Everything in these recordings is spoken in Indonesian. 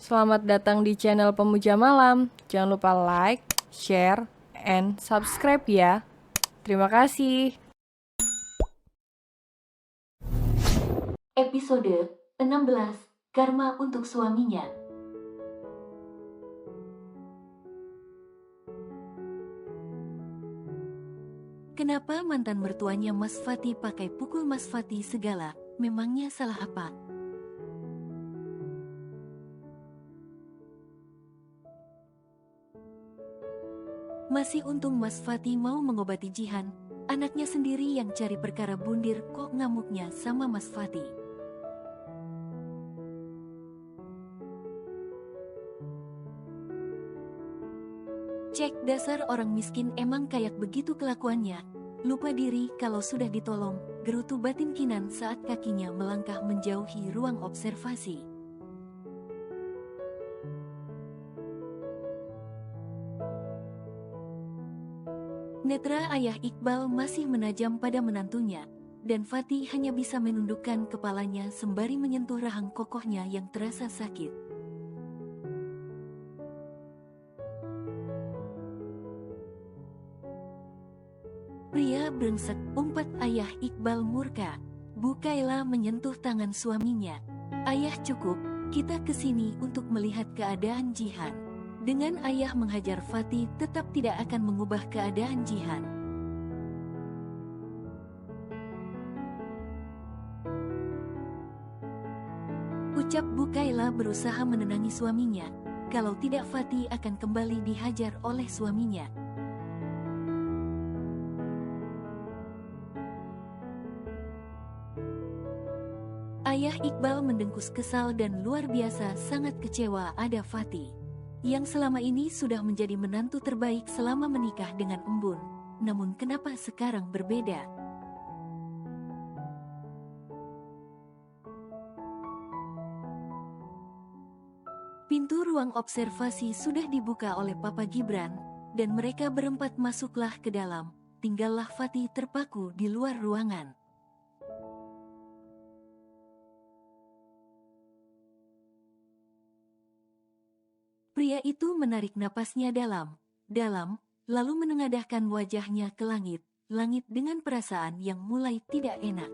Selamat datang di channel Pemuja Malam. Jangan lupa like, share, and subscribe ya. Terima kasih. Episode 16, Karma untuk suaminya. Kenapa mantan mertuanya Mas Fati pakai pukul Mas Fati segala? Memangnya salah apa? Masih untung Mas Fati mau mengobati Jihan, anaknya sendiri yang cari perkara bundir kok ngamuknya sama Mas Fati. Cek dasar orang miskin emang kayak begitu kelakuannya. Lupa diri kalau sudah ditolong, gerutu batin Kinan saat kakinya melangkah menjauhi ruang observasi. Netra ayah Iqbal masih menajam pada menantunya, dan Fatih hanya bisa menundukkan kepalanya sembari menyentuh rahang kokohnya yang terasa sakit. Pria brengsek, umpat ayah Iqbal murka. Bu Kaila menyentuh tangan suaminya. Ayah cukup, kita kesini untuk melihat keadaan Jihan. Dengan ayah menghajar Fatih tetap tidak akan mengubah keadaan Jihan. Ucap Bu Kaila berusaha menenangi suaminya. Kalau tidak Fatih akan kembali dihajar oleh suaminya. Ayah Iqbal mendengkus kesal dan luar biasa sangat kecewa ada Fatih, yang selama ini sudah menjadi menantu terbaik selama menikah dengan Embun. Namun kenapa sekarang berbeda? Pintu ruang observasi sudah dibuka oleh Papa Gibran, dan mereka berempat masuklah ke dalam. Tinggallah Fatih terpaku di luar ruangan. Pria itu menarik napasnya dalam, lalu menengadahkan wajahnya ke langit dengan perasaan yang mulai tidak enak.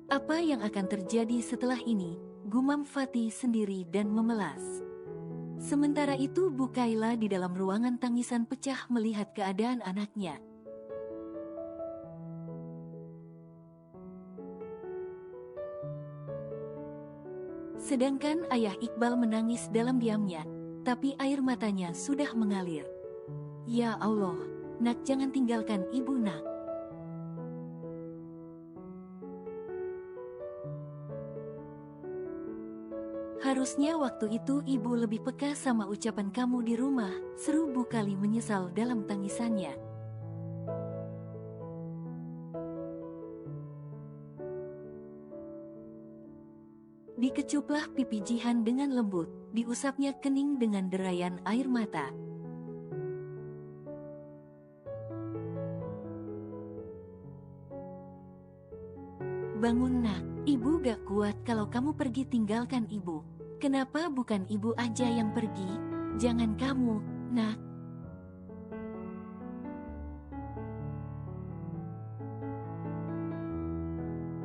Apa yang akan terjadi setelah ini? Gumam Fatih sendiri dan memelas. Sementara itu Bu Kaila di dalam ruangan tangisan pecah melihat keadaan anaknya. Sedangkan ayah Iqbal menangis dalam diamnya, tapi air matanya sudah mengalir. Ya Allah, nak jangan tinggalkan ibu nak. Harusnya waktu itu ibu lebih peka sama ucapan kamu di rumah, seru Bu Kali menyesal dalam tangisannya. Dikecuplah pipi Jihan dengan lembut, diusapnya kening dengan derayan air mata. Bangun nak, ibu gak kuat kalau kamu pergi tinggalkan ibu. Kenapa bukan ibu aja yang pergi? Jangan kamu, nak.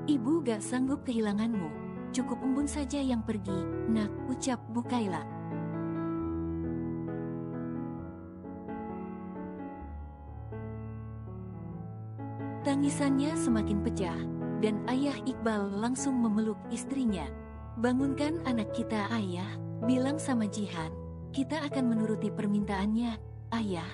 Ibu gak sanggup kehilanganmu. Cukup Embun saja yang pergi, nak, ucap Bu Kaila. Tangisannya semakin pecah, dan ayah Iqbal langsung memeluk istrinya. Bangunkan anak kita ayah, bilang sama Jihan, kita akan menuruti permintaannya, ayah.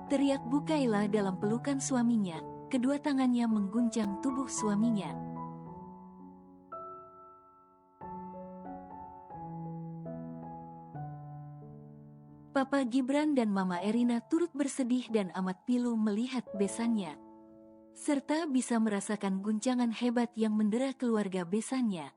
Teriak Bu Kaila dalam pelukan suaminya, kedua tangannya mengguncang tubuh suaminya. Papa Gibran dan Mama Erina turut bersedih dan amat pilu melihat besannya, serta bisa merasakan guncangan hebat yang mendera keluarga besannya.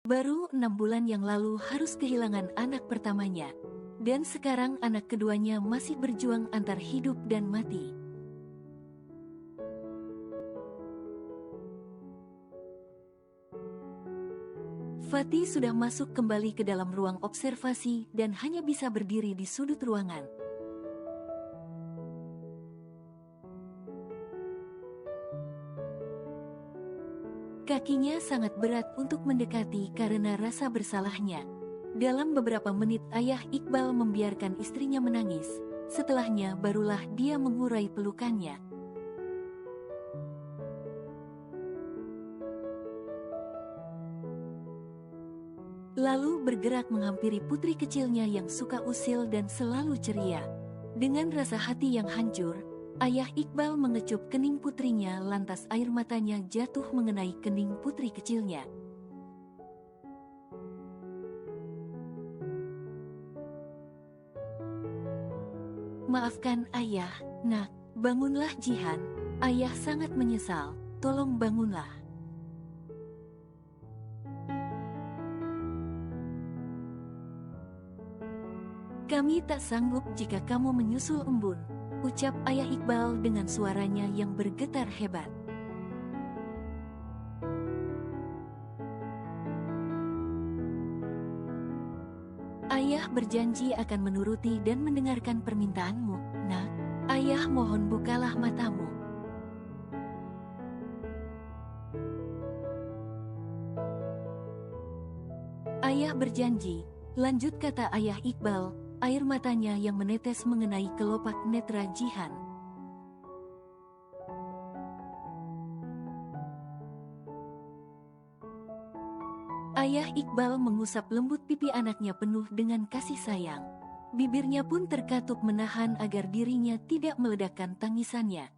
Baru 6 bulan yang lalu harus kehilangan anak pertamanya. Dan sekarang anak keduanya masih berjuang antar hidup dan mati. Fatih sudah masuk kembali ke dalam ruang observasi dan hanya bisa berdiri di sudut ruangan. Kakinya sangat berat untuk mendekati karena rasa bersalahnya. Dalam beberapa menit ayah Iqbal membiarkan istrinya menangis. Setelahnya barulah dia mengurai pelukannya. Lalu bergerak menghampiri putri kecilnya yang suka usil dan selalu ceria. Dengan rasa hati yang hancur, ayah Iqbal mengecup kening putrinya lantas air matanya jatuh mengenai kening putri kecilnya. Maafkan ayah, nak, bangunlah Jihan, ayah sangat menyesal, tolong bangunlah. Kami tak sanggup jika kamu menyusul embun, ucap ayah Iqbal dengan suaranya yang bergetar hebat. Ayah berjanji akan menuruti dan mendengarkan permintaanmu, nak. Ayah mohon bukalah matamu. Ayah berjanji, lanjut kata ayah Iqbal, air matanya yang menetes mengenai kelopak netra Jihan. Ayah Iqbal mengusap lembut pipi anaknya penuh dengan kasih sayang. Bibirnya pun terkatup menahan agar dirinya tidak meledakkan tangisannya.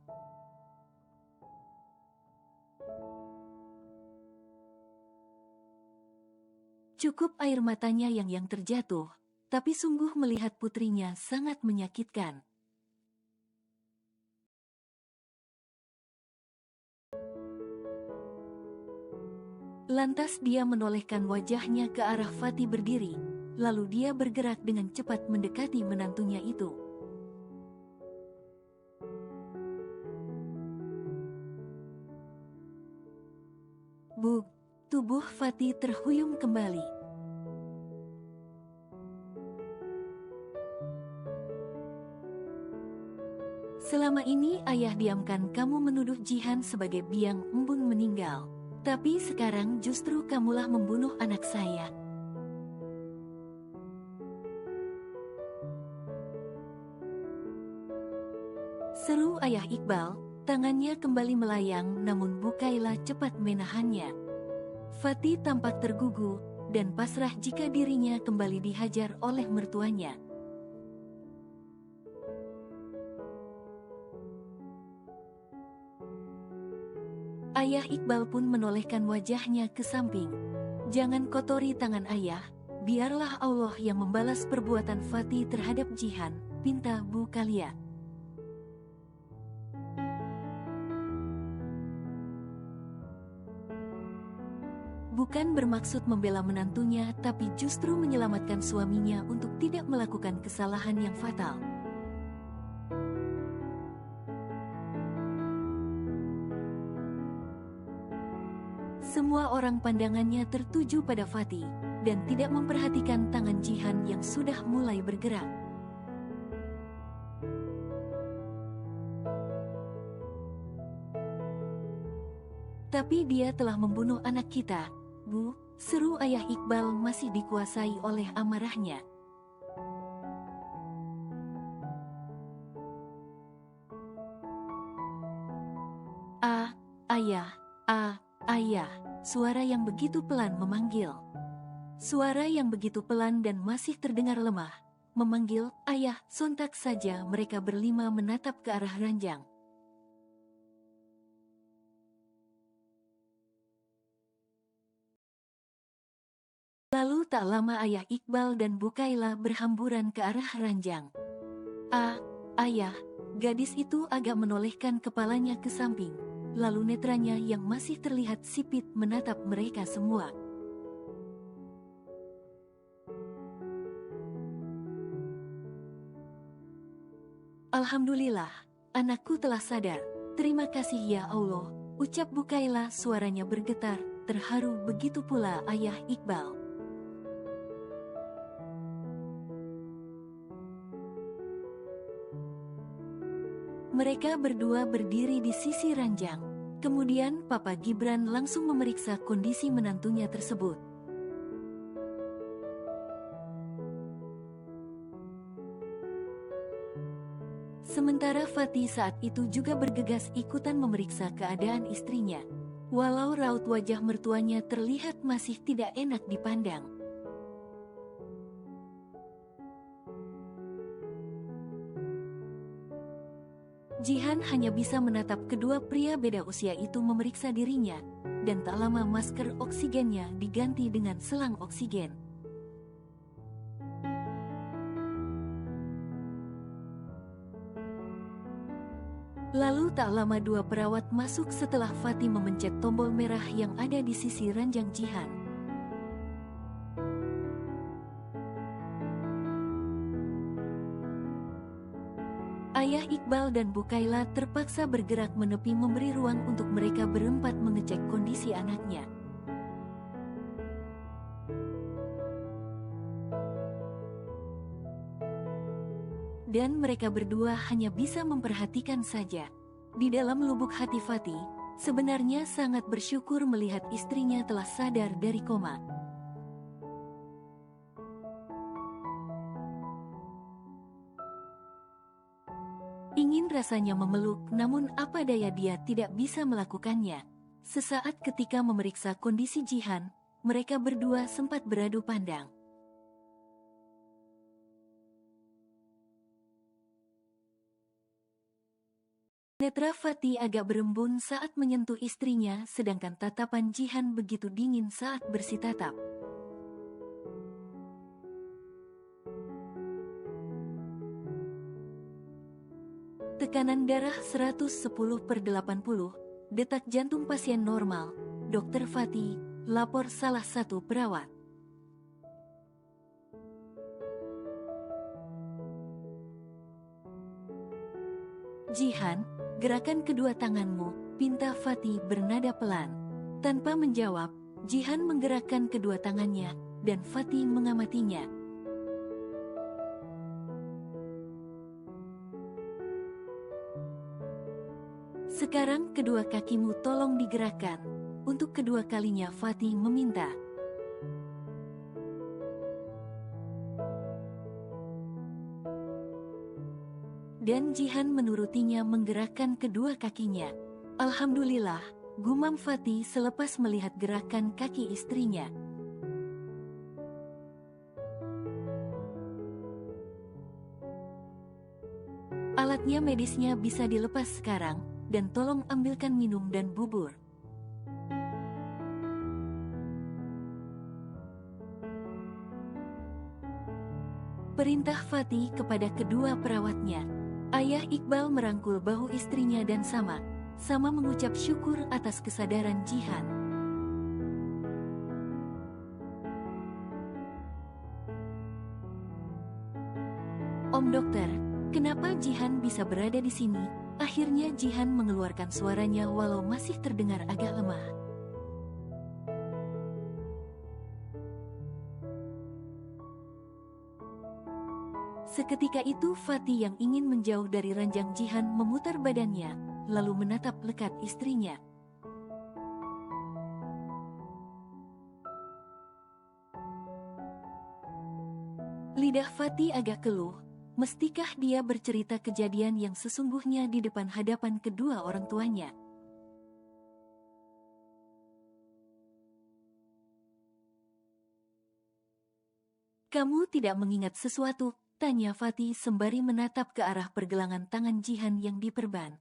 Cukup air matanya yang terjatuh, tapi sungguh melihat putrinya sangat menyakitkan. Lantas dia menolehkan wajahnya ke arah Fatih berdiri, lalu dia bergerak dengan cepat mendekati menantunya itu. Bug, tubuh Fatih terhuyung kembali. Selama ini ayah diamkan kamu menuduh Jihan sebagai biang embun meninggal. Tapi sekarang justru kamulah membunuh anak saya. Seru ayah Iqbal, tangannya kembali melayang namun Bukaila cepat menahannya. Fatih tampak tergugu dan pasrah jika dirinya kembali dihajar oleh mertuanya. Ayah Iqbal pun menolehkan wajahnya ke samping. Jangan kotori tangan ayah, biarlah Allah yang membalas perbuatan Fatih terhadap Jihan, pinta Bukaila. Bukan bermaksud membela menantunya, tapi justru menyelamatkan suaminya untuk tidak melakukan kesalahan yang fatal. Semua orang pandangannya tertuju pada Fatih, dan tidak memperhatikan tangan Jihan yang sudah mulai bergerak. Tapi dia telah membunuh anak kita, Bu, seru ayah Iqbal masih dikuasai oleh amarahnya. Ayah, ayah, suara yang begitu pelan memanggil. Suara yang begitu pelan dan masih terdengar lemah, memanggil, ayah, sontak saja mereka berlima menatap ke arah ranjang. Lalu tak lama ayah Iqbal dan Bukaila berhamburan ke arah ranjang. Ayah, gadis itu agak menolehkan kepalanya ke samping. Lalu netranya yang masih terlihat sipit menatap mereka semua. Alhamdulillah, anakku telah sadar. Terima kasih ya Allah, ucap Bukaila, suaranya bergetar, terharu. Begitu pula ayah Iqbal. Mereka berdua berdiri di sisi ranjang. Kemudian Papa Gibran langsung memeriksa kondisi menantunya tersebut. Sementara Fatih saat itu juga bergegas ikutan memeriksa keadaan istrinya. Walau raut wajah mertuanya terlihat masih tidak enak dipandang. Jihan hanya bisa menatap kedua pria beda usia itu memeriksa dirinya, dan tak lama masker oksigennya diganti dengan selang oksigen. Lalu tak lama dua perawat masuk setelah Fatih memencet tombol merah yang ada di sisi ranjang Jihan. Ayah Iqbal dan Bukaila terpaksa bergerak menepi memberi ruang untuk mereka berempat mengecek kondisi anaknya. Dan mereka berdua hanya bisa memperhatikan saja. Di dalam lubuk hati Fatih, sebenarnya sangat bersyukur melihat istrinya telah sadar dari koma. Ingin rasanya memeluk, namun apa daya dia tidak bisa melakukannya. Sesaat ketika memeriksa kondisi Jihan, mereka berdua sempat beradu pandang. Netra Fatih agak berembun saat menyentuh istrinya, sedangkan tatapan Jihan begitu dingin saat bersitatap. Tekanan darah 110/80, detak jantung pasien normal, Dokter Fatih, lapor salah satu perawat. Jihan, gerakan kedua tanganmu, pinta Fatih bernada pelan. Tanpa menjawab, Jihan menggerakkan kedua tangannya, dan Fatih mengamatinya. Sekarang kedua kakimu tolong digerakkan. Untuk kedua kalinya Fatih meminta. Dan Jihan menurutinya menggerakkan kedua kakinya. Alhamdulillah, gumam Fatih selepas melihat gerakan kaki istrinya. Alatnya medisnya bisa dilepas sekarang, dan tolong ambilkan minum dan bubur. Perintah Fatih kepada kedua perawatnya. Ayah Iqbal merangkul bahu istrinya dan sama mengucap syukur atas kesadaran Jihan. Om dokter, kenapa Jihan bisa berada di sini? Akhirnya Jihan mengeluarkan suaranya walau masih terdengar agak lemah. Seketika itu Fatih yang ingin menjauh dari ranjang Jihan memutar badannya, lalu menatap lekat istrinya. Lidah Fatih agak keluh, mestikah dia bercerita kejadian yang sesungguhnya di depan hadapan kedua orang tuanya? Kamu tidak mengingat sesuatu? Tanya Fatih sembari menatap ke arah pergelangan tangan Jihan yang diperban.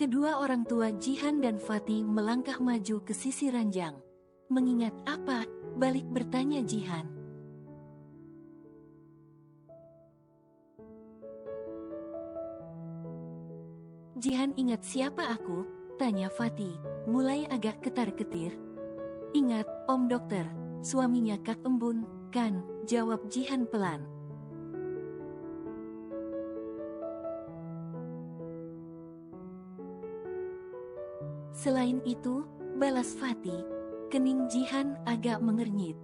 Kedua orang tua Jihan dan Fatih melangkah maju ke sisi ranjang. Mengingat apa? Balik bertanya Jihan. Jihan ingat siapa aku? Tanya Fatih, mulai agak ketar-ketir. Ingat, Om Dokter, suaminya Kak Embun, kan? Jawab Jihan pelan. Selain itu, balas Fatih, kening Jihan agak mengernyit.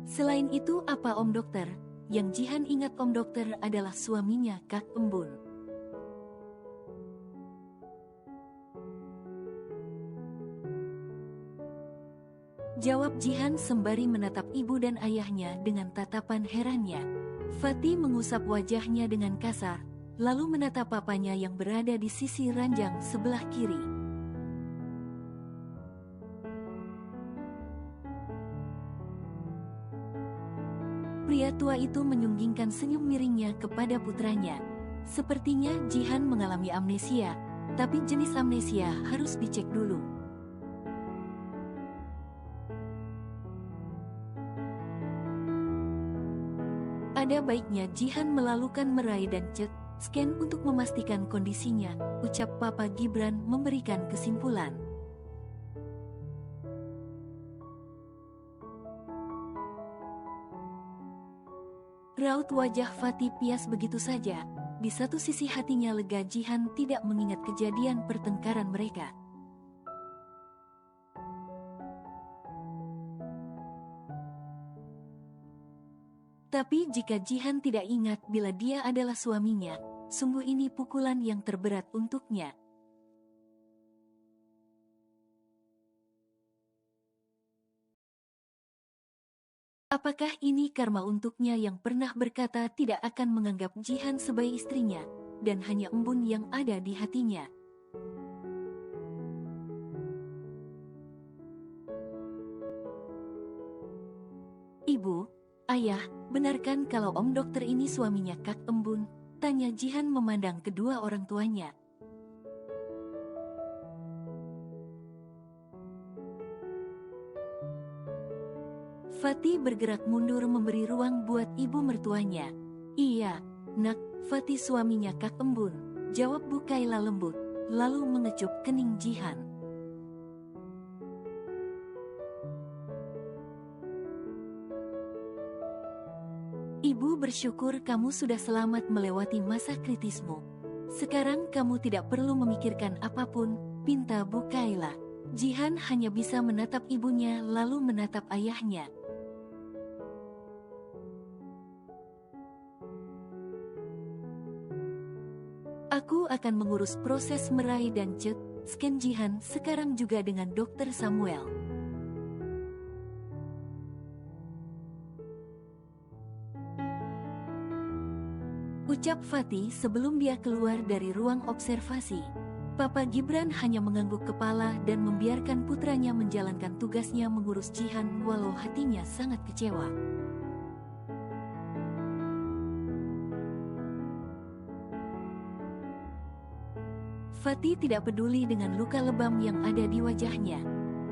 Selain itu apa Om Dokter? Yang Jihan ingat Om Dokter adalah suaminya Kak Embun. Jawab Jihan sembari menatap ibu dan ayahnya dengan tatapan herannya. Fatih mengusap wajahnya dengan kasar, lalu menatap papanya yang berada di sisi ranjang sebelah kiri. Pria tua itu menyunggingkan senyum miringnya kepada putranya. Sepertinya Jihan mengalami amnesia, tapi jenis amnesia harus dicek dulu. Ada baiknya Jihan melakukan merai dan CT scan untuk memastikan kondisinya, ucap Papa Gibran memberikan kesimpulan. Raut wajah Fatih pias begitu saja. Di satu sisi hatinya lega Jihan tidak mengingat kejadian pertengkaran mereka. Tapi jika Jihan tidak ingat bila dia adalah suaminya, sungguh ini pukulan yang terberat untuknya. Apakah ini karma untuknya yang pernah berkata tidak akan menganggap Jihan sebagai istrinya, dan hanya embun yang ada di hatinya? Ibu, ayah, benarkan kalau Om Dokter ini suaminya Kak Embun? Tanya Jihan memandang kedua orang tuanya. Fatih bergerak mundur memberi ruang buat ibu mertuanya. Iya, nak, Fatih suaminya Kak Embun, jawab Bu Kaila lembut, lalu mengecup kening Jihan. Ibu bersyukur kamu sudah selamat melewati masa kritismu. Sekarang kamu tidak perlu memikirkan apapun, pinta Bu Kaila. Jihan hanya bisa menatap ibunya lalu menatap ayahnya. Aku akan mengurus proses merai dan CT scan Jihan sekarang juga dengan Dokter Samuel. Ucap Fatih sebelum dia keluar dari ruang observasi. Papa Gibran hanya mengangguk kepala dan membiarkan putranya menjalankan tugasnya mengurus Jihan walau hatinya sangat kecewa. Fatih tidak peduli dengan luka lebam yang ada di wajahnya.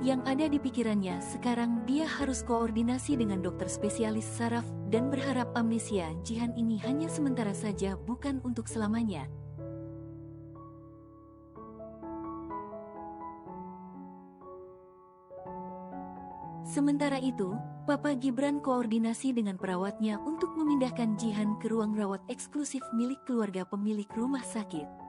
Yang ada di pikirannya sekarang dia harus koordinasi dengan dokter spesialis saraf dan berharap amnesia Jihan ini hanya sementara saja bukan untuk selamanya. Sementara itu, Papa Gibran koordinasi dengan perawatnya untuk memindahkan Jihan ke ruang rawat eksklusif milik keluarga pemilik rumah sakit.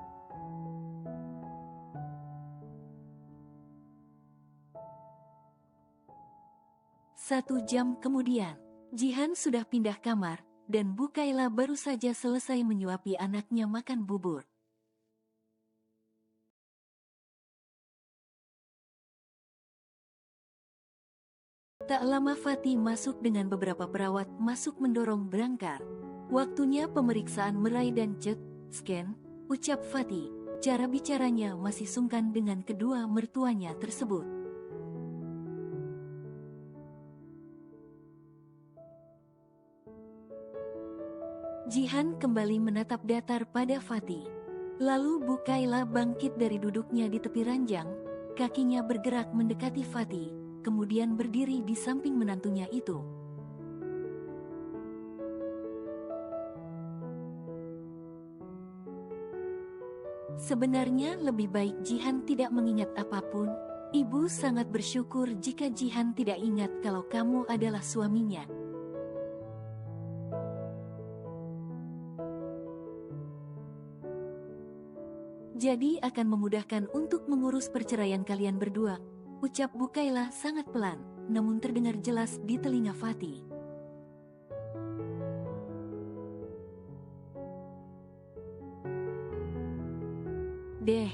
1 jam kemudian, Jihan sudah pindah kamar, dan Bu Kaila baru saja selesai menyuapi anaknya makan bubur. Tak lama Fatih masuk dengan beberapa perawat masuk mendorong berangkar. Waktunya pemeriksaan merai dan CT scan, ucap Fatih. Cara bicaranya masih sungkan dengan kedua mertuanya tersebut. Jihan kembali menatap datar pada Fatih. Lalu Bu Kaila bangkit dari duduknya di tepi ranjang, kakinya bergerak mendekati Fatih, kemudian berdiri di samping menantunya itu. Sebenarnya lebih baik Jihan tidak mengingat apapun. Ibu sangat bersyukur jika Jihan tidak ingat kalau kamu adalah suaminya. Jadi akan memudahkan untuk mengurus perceraian kalian berdua, ucap Bukaila sangat pelan, namun terdengar jelas di telinga Fatih. Deh,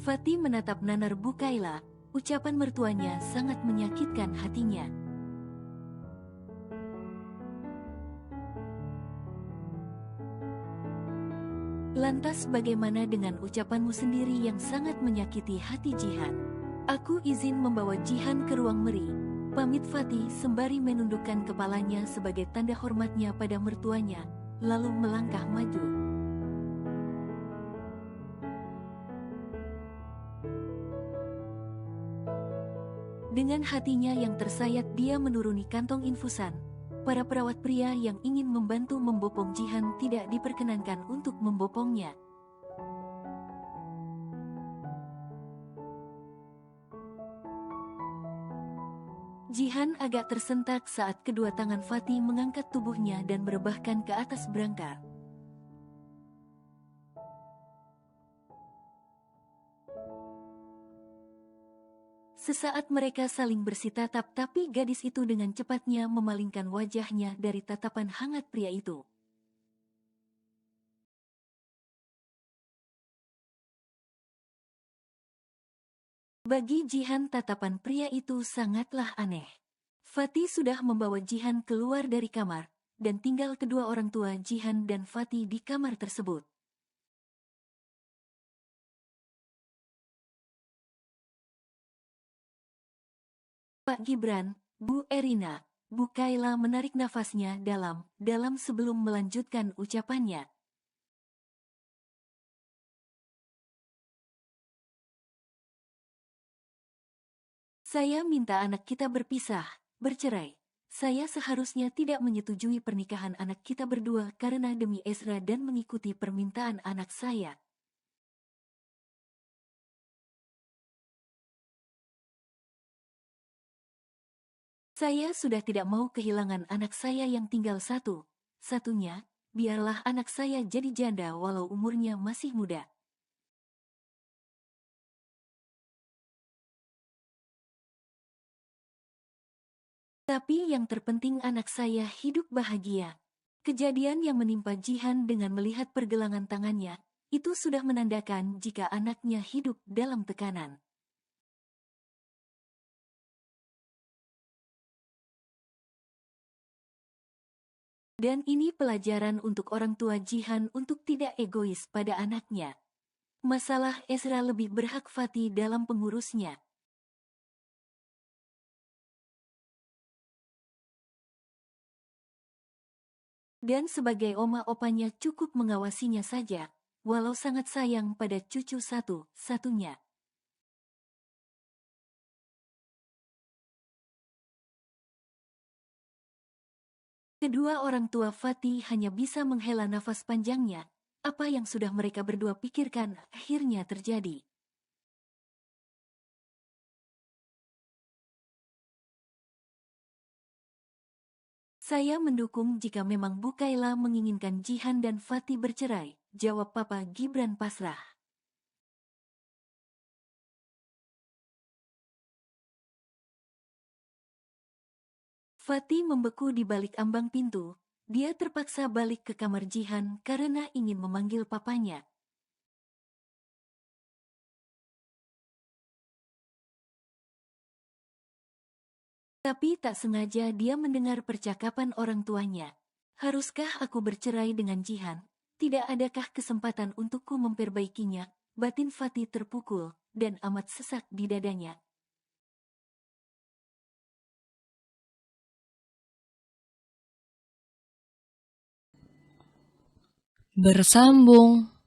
Fatih menatap nanar Bukaila, ucapan mertuanya sangat menyakitkan hatinya. Lantas bagaimana dengan ucapanmu sendiri yang sangat menyakiti hati Jihan? Aku izin membawa Jihan ke ruang meri, pamit Fatih sembari menundukkan kepalanya sebagai tanda hormatnya pada mertuanya, lalu melangkah maju. Dengan hatinya yang tersayat dia menuruni kantong infusan. Para perawat pria yang ingin membantu membopong Jihan tidak diperkenankan untuk membopongnya. Jihan agak tersentak saat kedua tangan Fatih mengangkat tubuhnya dan merebahkan ke atas berangkar. Sesaat mereka saling bersitatap, tapi gadis itu dengan cepatnya memalingkan wajahnya dari tatapan hangat pria itu. Bagi Jihan tatapan pria itu sangatlah aneh. Fatih sudah membawa Jihan keluar dari kamar, dan tinggal kedua orang tua Jihan dan Fatih di kamar tersebut. Pak Gibran, Bu Erina, Bu Kaila menarik nafasnya dalam sebelum melanjutkan ucapannya. Saya minta anak kita berpisah, bercerai. Saya seharusnya tidak menyetujui pernikahan anak kita berdua karena demi Ezra dan mengikuti permintaan anak saya. Saya sudah tidak mau kehilangan anak saya yang tinggal satu-satunya, biarlah anak saya jadi janda walau umurnya masih muda. Tapi yang terpenting anak saya hidup bahagia. Kejadian yang menimpa Jihan dengan melihat pergelangan tangannya, itu sudah menandakan jika anaknya hidup dalam tekanan. Dan ini pelajaran untuk orang tua Jihan untuk tidak egois pada anaknya. Masalah Ezra lebih berhak Fatih dalam pengurusnya. Dan sebagai oma opanya cukup mengawasinya saja, walau sangat sayang pada cucu satu-satunya. Kedua orang tua Fatih hanya bisa menghela nafas panjangnya. Apa yang sudah mereka berdua pikirkan akhirnya terjadi. Saya mendukung jika memang Bukaila menginginkan Jihan dan Fatih bercerai, jawab Papa Gibran pasrah. Fatih membeku di balik ambang pintu. Dia terpaksa balik ke kamar Jihan karena ingin memanggil papanya. Tapi tak sengaja dia mendengar percakapan orang tuanya. Haruskah aku bercerai dengan Jihan? Tidak adakah kesempatan untukku memperbaikinya? Batin Fatih terpukul dan amat sesak di dadanya. Bersambung.